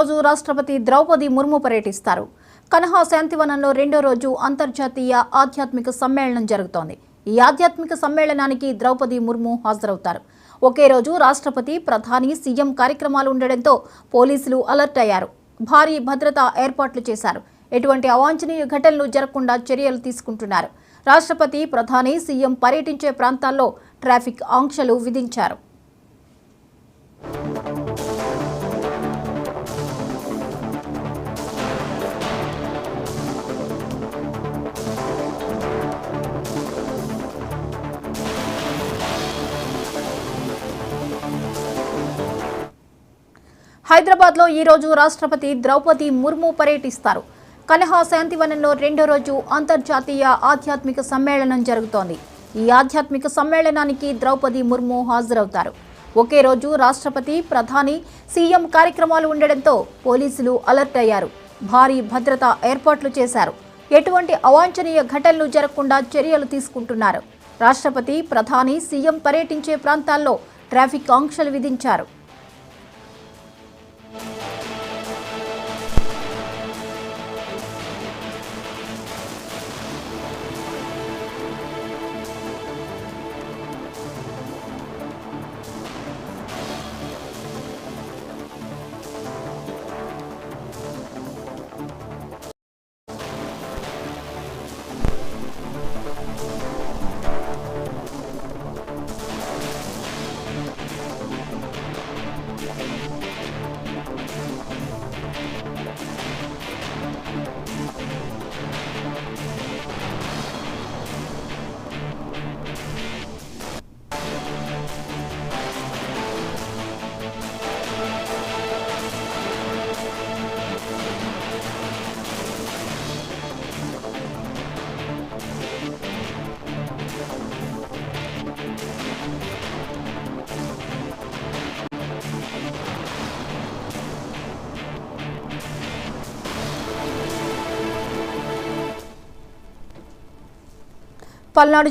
రోజు రాష్ట్రపతి ద్రౌపది ముర్ము పర్యటిస్తారు. కన్హా శాంతివనంలో రెండో రోజు అంతర్జాతీయ ఆధ్యాత్మిక సమ్మేళనం జరుగుతోంది. ఈ ఆధ్యాత్మిక సమ్మేళనానికి ద్రౌపది ముర్ము హాజరవుతారు. ఒకే రోజు రాష్ట్రపతి, ప్రధాని, సీఎం కార్యక్రమాలు ఉండడంతో పోలీసులు అలర్ట్ అయ్యారు. భారీ భద్రతా ఏర్పాట్లు చేశారు. ఎటువంటి అవాంఛనీయ ఘటనలు జరగకుండా చర్యలు తీసుకుంటున్నారు. రాష్ట్రపతి, ప్రధాని, సీఎం పర్యటించే ప్రాంతాల్లో ట్రాఫిక్ ఆంక్షలు విధించారు. హైదరాబాద్లో ఈ రోజు రాష్ట్రపతి ద్రౌపది ముర్ము పర్యటిస్తారు. కన్హా శాంతివనంలో రెండో రోజు అంతర్జాతీయ ఆధ్యాత్మిక సమ్మేళనం జరుగుతోంది. ఈ ఆధ్యాత్మిక సమ్మేళనానికి ద్రౌపది ముర్ము హాజరవుతారు. ఒకే రోజు రాష్ట్రపతి, ప్రధాని, సీఎం కార్యక్రమాలు ఉండడంతో పోలీసులు అలర్ట్ అయ్యారు. భారీ భద్రతా ఏర్పాట్లు చేశారు. ఎటువంటి అవాంఛనీయ ఘటనలు జరగకుండా చర్యలు తీసుకుంటున్నారు. రాష్ట్రపతి, ప్రధాని, సీఎం పర్యటించే ప్రాంతాల్లో ట్రాఫిక్ ఆంక్షలు విధించారు. పల్నాడు